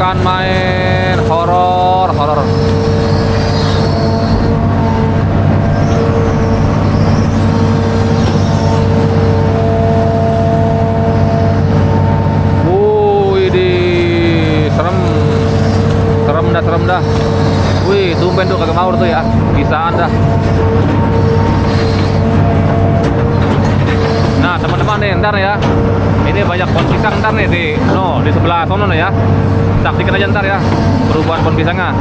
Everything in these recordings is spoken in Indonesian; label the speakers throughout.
Speaker 1: bukan main horor. Ini serem dah. Wih, tumben tuh kagak mau tuh ya. Bisaan dah. Nah, teman-teman nih, ntar ya. Ini banyak pohon pisang ntar nih di sebelah sono ya. Saksikan aja ntar ya perubahan pohon pisangnya.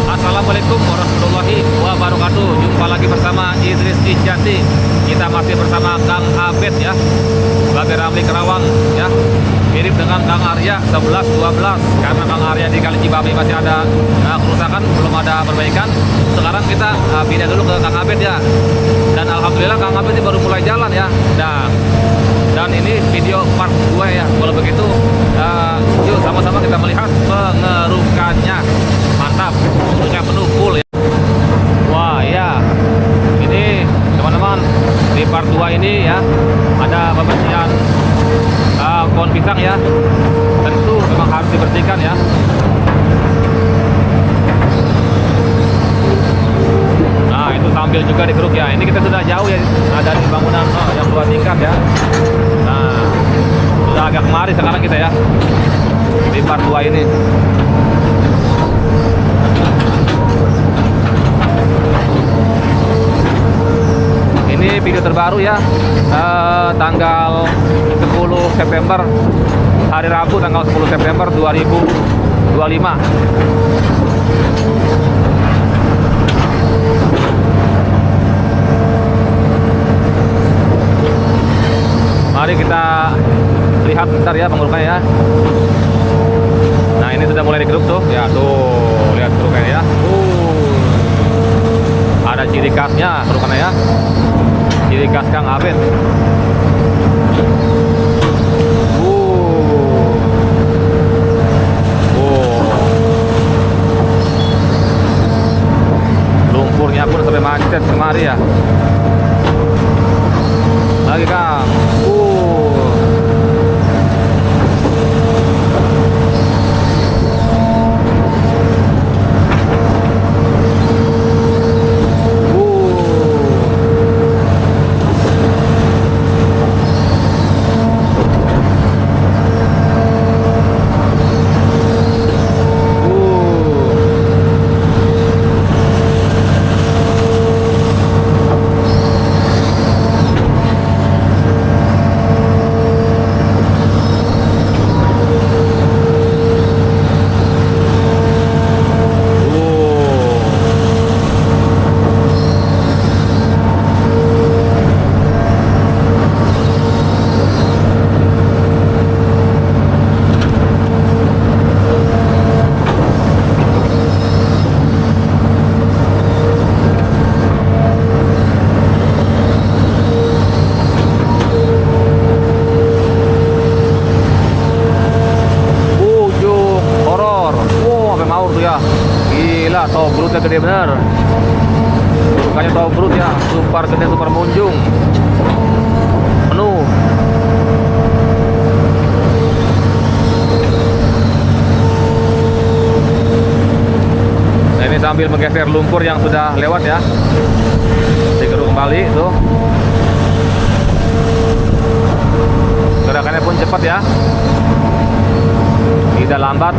Speaker 1: Assalamualaikum warahmatullahi wabarakatuh. Jumpa lagi bersama Idris Ijati. Kita masih bersama Kang Abed ya, Babe Ramli Kerawang ya. Mirip dengan Kang Arya 11-12, karena Kang Arya di Kali Cibabe masih ada kerusakan, belum ada perbaikan. Sekarang kita pindah dulu ke Kang Abed ya. Dan alhamdulillah Kang Abed ini baru mulai jalan ya. Dan ini video part 2 ya. Kalau begitu yuk sama-sama kita melihat pengerukannya. Mantap, bentuknya penuh full ya. Wah ya, ini teman-teman di part 2 ini ya ada pembersihan pohon pisang ya. Tentu memang harus dibersihkan ya. Nah itu sambil juga digeruk ya. Ini kita sudah jauh ya dari bangunan yang 2 tingkat ya. Nah sudah agak kemari sekarang kita ya di part 2 ini. Ini video terbaru ya, tanggal 10 September, hari Rabu tanggal 10 September 2025. Mari kita lihat bentar ya pengerukannya ya. Nah ini sudah mulai digeruk tuh, ya tuh lihat pengerukannya ya. Ada ciri khasnya pengerukannya ya. Ciri khas Kang Abed. Lumpurnya pun sampai macet kemari ya. Lagi Kang. Gila, tobrutnya gede bener. Bukannya tobrut ya, super gede, super munjung. Penuh. Nah ini sambil menggeser lumpur yang sudah lewat ya. Digeruk kembali tuh. Gerakannya pun cepat ya, tidak lambat.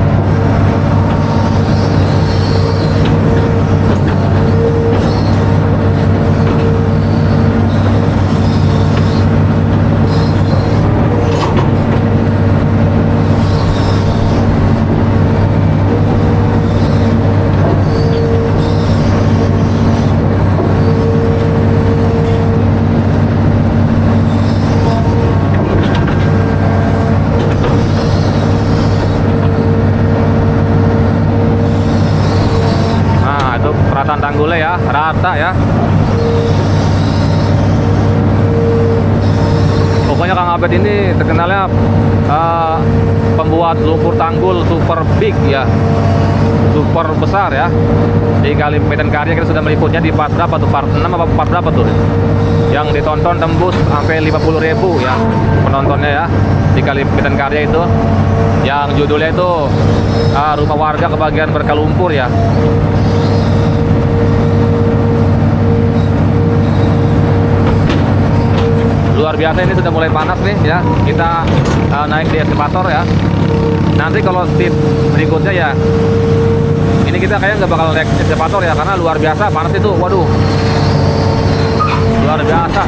Speaker 1: Tanggulnya ya, rata ya. Pokoknya Kang Abed ini terkenalnya pembuat lumpur tanggul super big ya, super besar ya. Di Kali Medan Karya kita sudah meliputnya di part berapa tuh, part 6 apa part berapa tuh, yang ditonton tembus sampai 50.000 ya penontonnya ya, di Kali Medan Karya itu, yang judulnya itu rumah warga kebagian berkah lumpur ya. Luar biasa, ini sudah mulai panas nih ya. Kita naik di eskavator ya. Nanti kalau tip berikutnya ya, ini kita kayaknya nggak bakal naik eskavator ya, karena luar biasa panas itu. Waduh, luar biasa.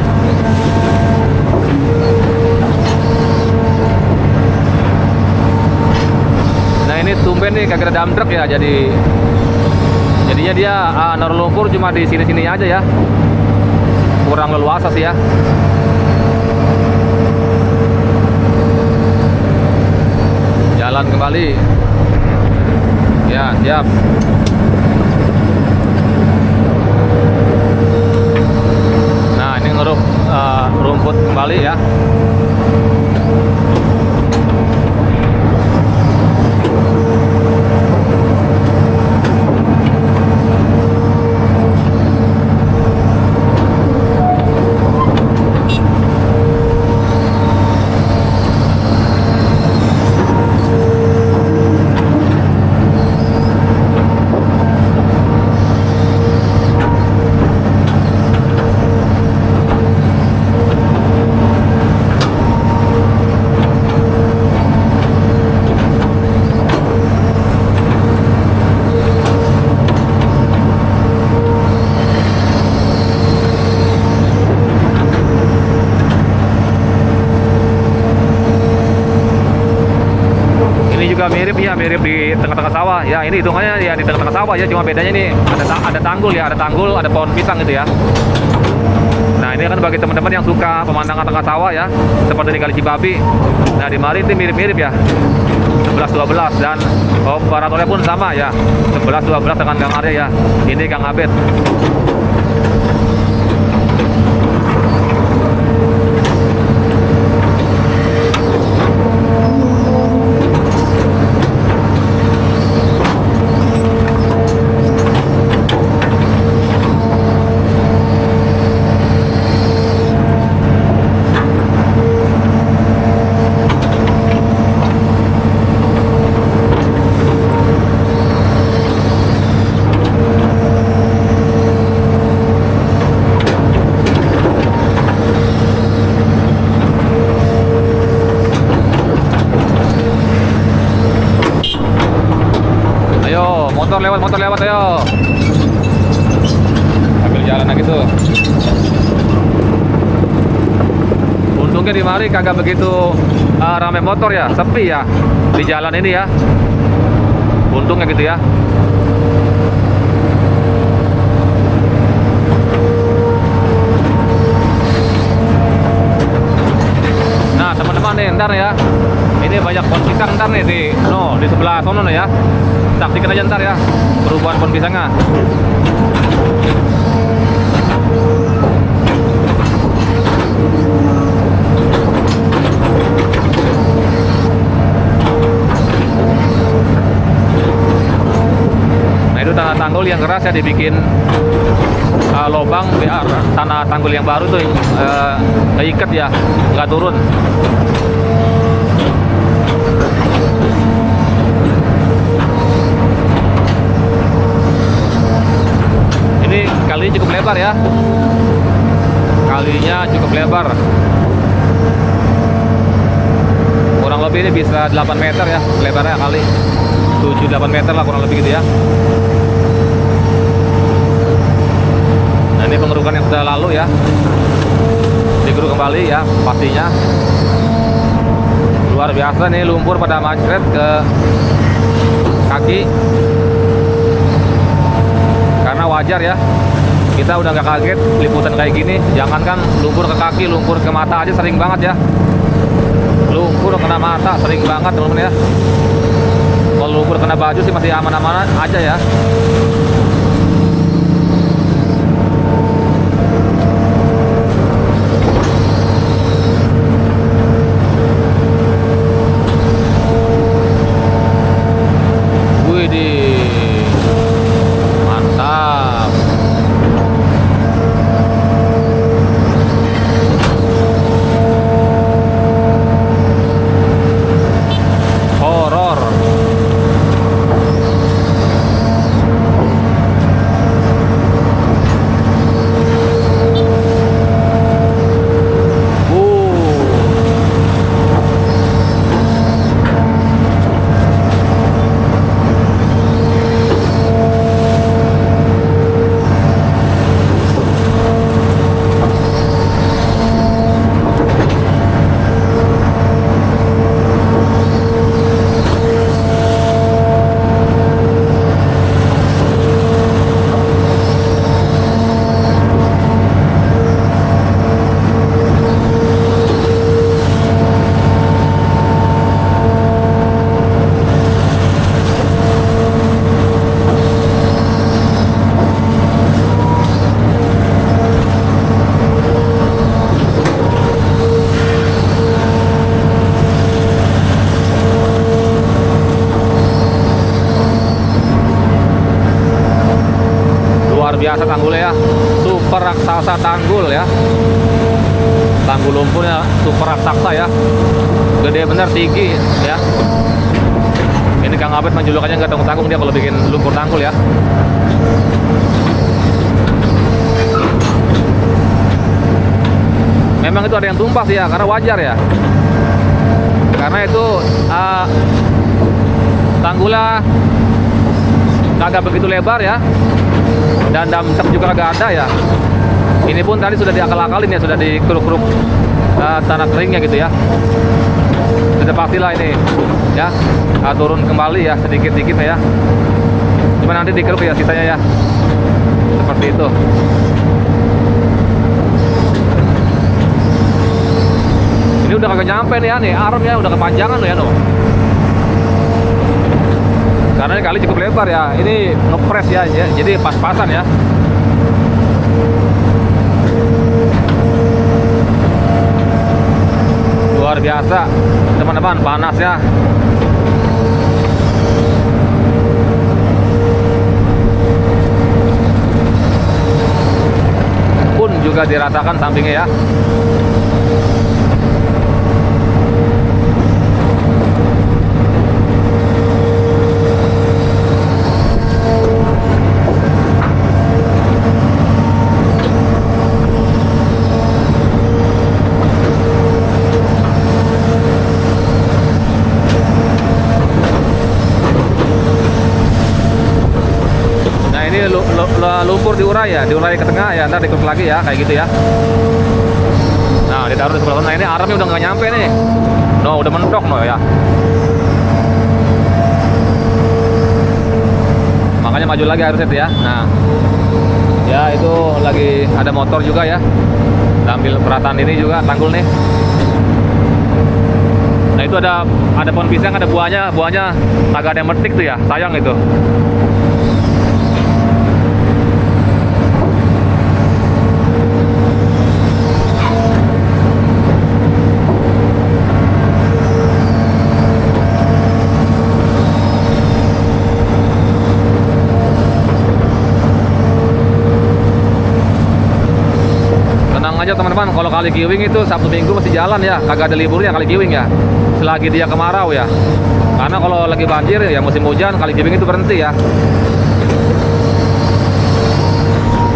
Speaker 1: Nah ini tumben nih kagak ada dump truck ya, jadinya dia naruh lumpur cuma di sini-sini aja ya, kurang leluasa sih ya. Jalan kembali ya, siap. Nah ini ngeruk rumput kembali ya. Mirip ya, mirip di tengah-tengah sawah ya. Ini hitungannya ya di tengah-tengah sawah ya, cuma bedanya ini ada tanggul ya, ada tanggul, ada pohon pisang gitu ya. Nah ini kan bagi teman-teman yang suka pemandangan tengah sawah ya, seperti di Kali Cibabi. Nah di Mari itu mirip-mirip ya, 11-12, dan operatornya pun sama ya, 11-12 dengan Kang Arya ya. Ini Kang Abed. Motor lewat ayo. Ambil jalan lagi tuh. Untungnya di Mari kagak begitu ramai motor ya, sepi ya di jalan ini ya. Untungnya gitu ya. Nah teman-teman nih, ntar ya, ini banyak pohon pisang ntar nih di sebelah sono ya. Saksikan aja ntar ya perubahan pohon pisangnya. Nah itu tanah tanggul yang keras ya, dibikin lubang biar tanah tanggul yang baru tuh keikat ya, nggak turun. Ini kalinya cukup lebar ya, kalinya cukup lebar, kurang lebih ini bisa 8 meter ya lebarnya, kali 7-8 meter lah kurang lebih gitu ya. Nah ini pengerukan yang sudah lalu ya, digeruk kembali ya pastinya. Luar biasa nih, lumpur pada macet ke kaki. Karena wajar ya, kita udah nggak kaget liputan kayak gini. Jangankan lumpur ke kaki, lumpur ke mata aja sering banget ya. Lumpur kena mata sering banget teman-teman ya. Kalau lumpur kena baju sih masih aman-aman aja ya. biasa tanggulnya ya, super raksasa tanggul ya. Tanggul lumpurnya super raksasa ya, gede bener, tinggi ya. Ini Kang Abed menjulukannya nggak tanggung-tanggung dia kalau bikin lumpur tanggul ya. Memang itu ada yang tumpah sih ya, karena wajar ya. Karena itu tanggulnya kagak begitu lebar ya, dan damcek juga kagak ada ya. Ini pun tadi sudah diakal-akalin ya, sudah dikeruk-keruk tanah keringnya gitu ya. Sudah pastilah ini ya, turun kembali ya sedikit-sedikit ya. Cuma nanti dikeruk ya sisanya ya, seperti itu. Ini udah kagak nyampe nih ya, nih arm ya udah kepanjangan loh ya no. Karena ini kali cukup lebar ya, ini ngepres ya, jadi pas-pasan ya. Luar biasa teman-teman, panasnya. Pun juga diratakan sampingnya ya. Lumpur diurai ya, diurai ke tengah ya, ntar dikeruk lagi ya, kayak gitu ya. Nah, ditaruh di sebelah sana. Ini armnya udah nggak nyampe nih. No, udah mentok no ya. Makanya maju lagi harusnya tuh ya. Nah, ya itu lagi ada motor juga ya. Ambil perataan ini juga tanggul nih. Nah, itu ada pohon pisang, ada buahnya agak ada yang metik tuh ya, sayang itu. Aja teman-teman, kalau Kali Giwing itu Sabtu Minggu masih jalan ya, kagak ada liburnya Kali Giwing ya, selagi dia kemarau ya. Karena kalau lagi banjir ya musim hujan, Kali Giwing itu berhenti ya.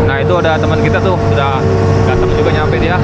Speaker 1: Nah itu ada teman kita tuh sudah datang juga, nyampe dia.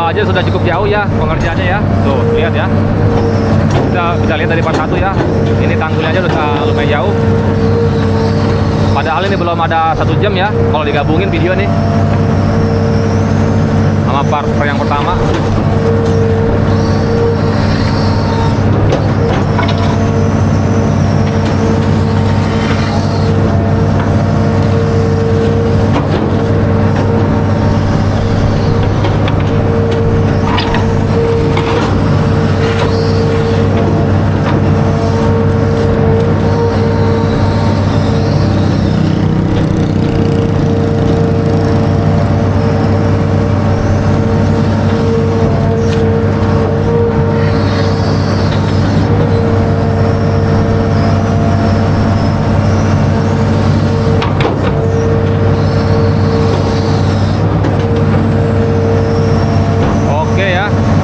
Speaker 1: Aja sudah cukup jauh ya pengerjaannya ya. Tuh lihat ya, kita bisa lihat dari part 1 ya, ini tanggulnya aja udah lumayan jauh, padahal ini belum ada 1 jam ya kalau digabungin video nih sama part yang pertama.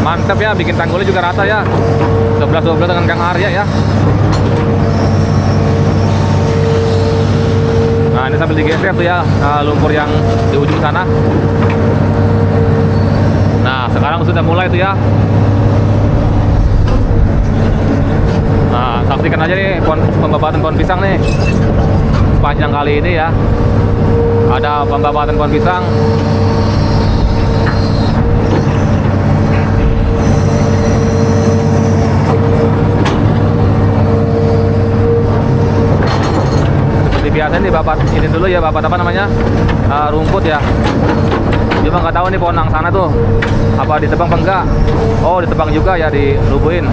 Speaker 1: Mantap ya, bikin tanggulnya juga rata ya, 11-12 dengan Kang Arya ya. Nah Nanti sambil digeser tuh ya lumpur yang di ujung sana. Nah, sekarang sudah mulai tuh ya. Nah, saksikan aja nih pembabatan pohon pisang nih. Panjang kali ini ya. Ada pembabatan pohon pisang. Seperti biasa nih babat ini dulu ya, babat apa namanya? Rumput ya. Cuma nggak tahu nih pohon yang sana tuh apa ditebang apa enggak. Oh, ditebang juga ya, dirubuhin.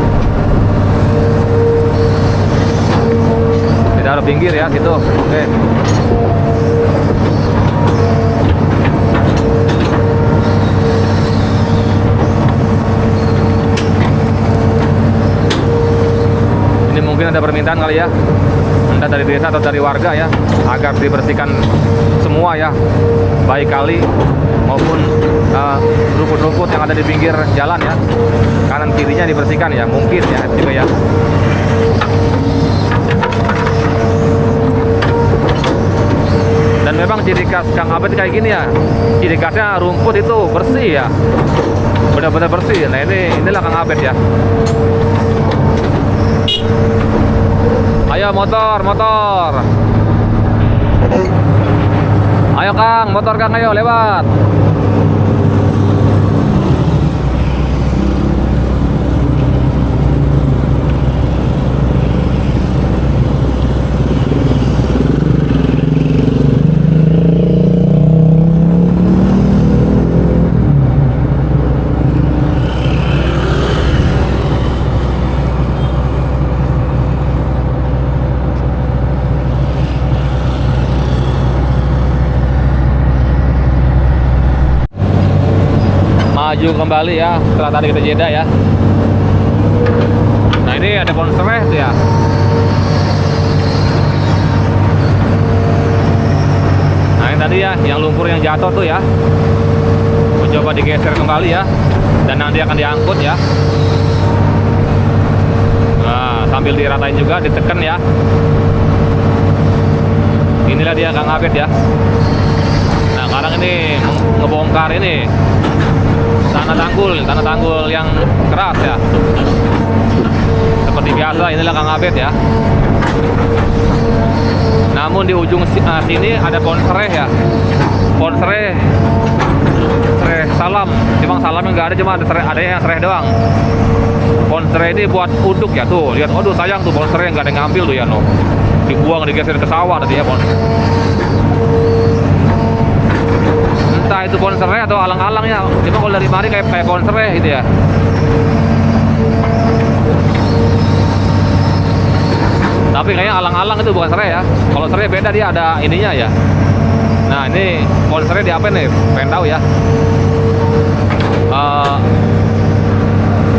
Speaker 1: Ditaruh pinggir ya situ. Oke. Ini mungkin ada permintaan kali ya, entah dari desa atau dari warga ya, agar dibersihkan semua ya, baik kali maupun rumput-rumput yang ada di pinggir jalan ya, kanan kirinya dibersihkan ya, mungkin ya juga ya. Dan memang ciri khas Kang Abed kayak gini ya, ciri khasnya rumput itu bersih ya, benar-benar bersih. Nah inilah Kang Abed ya. Ayo motor. Ayo Kang, motor Kang, ayo lewat. Maju kembali ya setelah tadi kita jeda ya. Nah ini ada pohon serai tuh ya. Nah ini tadi ya yang lumpur yang jatuh tuh ya, mencoba digeser kembali ya, dan nanti akan diangkut ya. Nah sambil diratain juga, ditekan ya. Inilah dia Kang Abed ya. Nah sekarang ini ngebongkar ini tanah tanggul yang keras ya. Seperti biasa inilah Kang Abed ya. Namun di ujung sini ada pohon serai ya. Pohon serai salam. Cuma salamnya nggak ada, cuma ada yang serai doang. Pohon serai ini buat uduk ya tuh. Lihat, aduh sayang tuh pohon serai nggak ada yang ngambil tuh ya no. Dibuang, digeser ke sawah tadi ya pohon. Entah itu pohon serai atau alang-alang ya. Cuma kalau dari mari kayak pohon serai gitu ya. Tapi kayaknya alang-alang itu bukan serai ya. Kalau serai beda, dia ada ininya ya. Nah ini pohon serai di apa nih? Pengen tahu ya.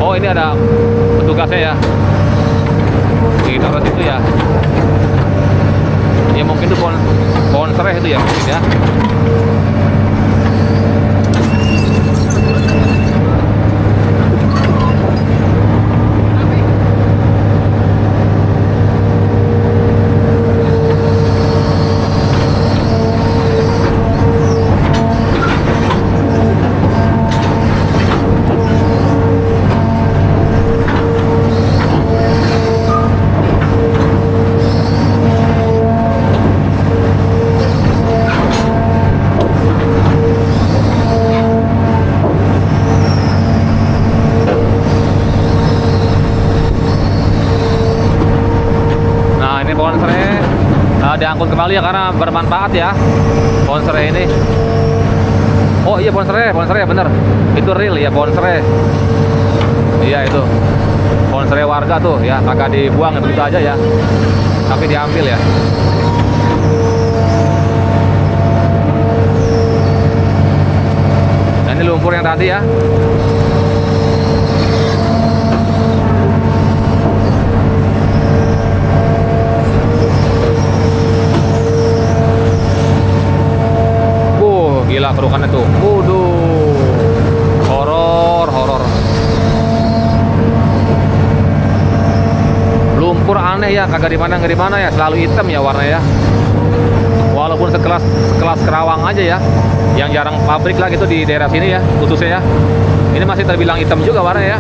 Speaker 1: Oh ini ada petugasnya ya. Di darat itu ya. Ya mungkin itu pohon serai itu ya mungkin ya. Pohon serai diangkut kembali ya karena bermanfaat ya pohon serai ini. Oh iya pohon serai bener, itu real ya pohon serai. Iya itu pohon serai warga tuh ya, kagak dibuang begitu aja ya, tapi diambil ya. Nah ini lumpur yang tadi ya. Gila kerukannya tuh. Waduh. Horor. Lumpur aneh ya, kagak di mana ya, selalu hitam ya warnanya ya. walaupun sekelas Kerawang aja ya, yang jarang pabrik lah gitu di daerah sini ya, khususnya ya. Ini masih terbilang hitam juga warnanya ya.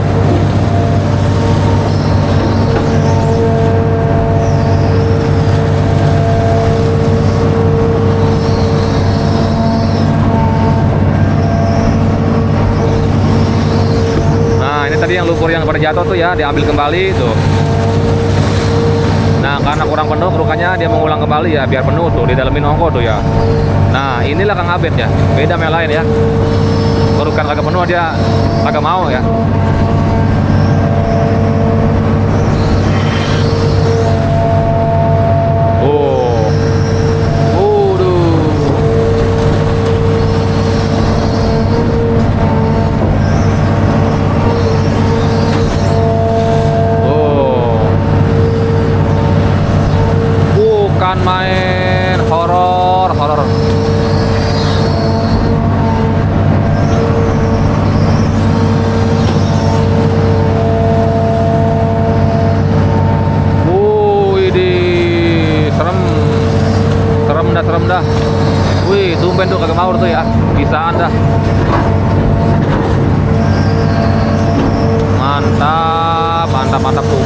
Speaker 1: Nah, ini tadi yang lumpur yang pada jatuh tuh ya, diambil kembali tuh. Nah, karena kurang penuh kerukannya, dia mengulang kembali ya, biar penuh tuh, di dalemin ongko tuh ya. Nah, inilah Kang Abed ya, beda sama yang lain ya. Kerukan kagak penuh dia kagak mau ya. Main horor. Ini serem dah. Wih, tumben tuh kagak mau tuh ya, bisaan dah. Mantap tuh.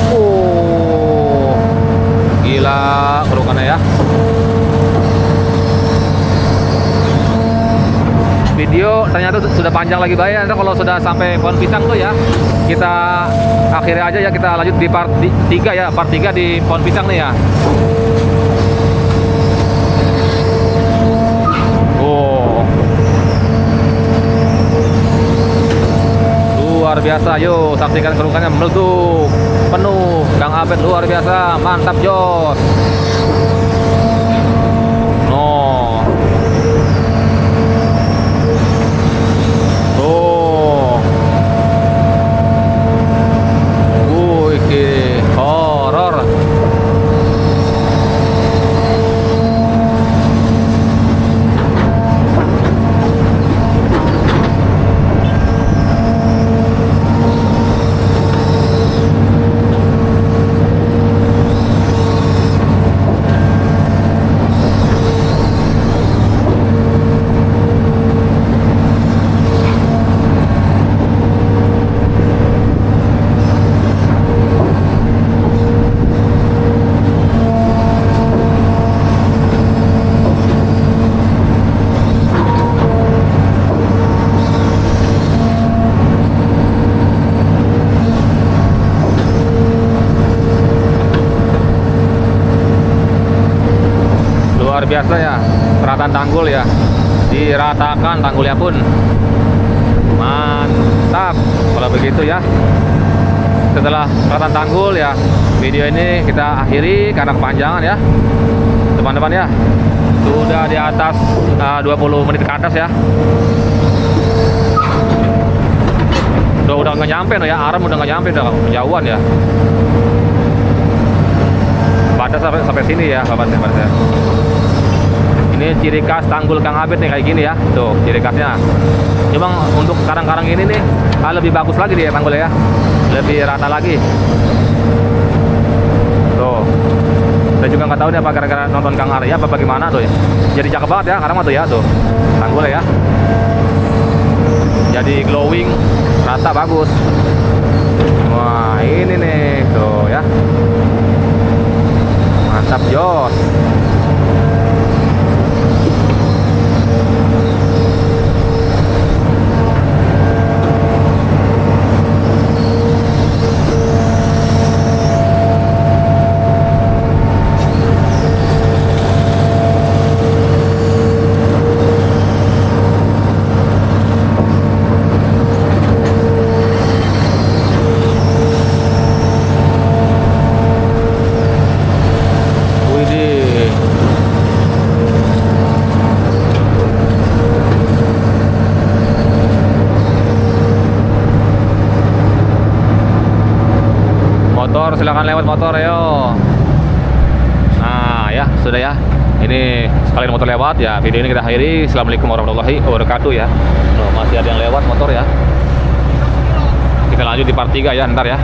Speaker 1: Gila kerukannya ya. Video ternyata sudah panjang lagi bayar. Kalau sudah sampai pohon pisang tuh ya, kita akhiri aja ya, kita lanjut di part 3 ya, part 3 di pohon pisang nih ya. Luar biasa, yuk saksikan kerukannya meletup penuh. Kang Abed luar biasa, mantap jos. Horor. Luar biasa ya, perataan tanggul ya, diratakan tanggulnya pun. Mantap kalau begitu ya. Setelah perataan tanggul ya, video ini kita akhiri karena kepanjangan ya teman-teman ya. Sudah di atas 20 menit ke atas ya. Udah nggak nyampe no ya, arem udah nggak nyampe, udah kejauhan ya. Batas sampai sini ya batasnya. Ini ciri khas tanggul Kang Abed nih, kayak gini ya. Tuh ciri khasnya. Cuma untuk karang-karang ini nih lebih bagus lagi dia tanggulnya ya, lebih rata lagi. Tuh, saya juga nggak tahu nih apa gara-gara nonton Kang Arya apa bagaimana tuh ya. Jadi cakep banget ya sekarang mah tuh ya, tuh tanggulnya ya. Jadi glowing, rata, bagus. Wah ini nih tuh ya, mantap jos. Motor silakan lewat motor yo. Nah ya sudah ya, ini sekalian motor lewat ya, video ini kita akhiri. Assalamualaikum warahmatullahi wabarakatuh ya. Masih ada yang lewat motor ya, kita lanjut di part 3 ya ntar ya.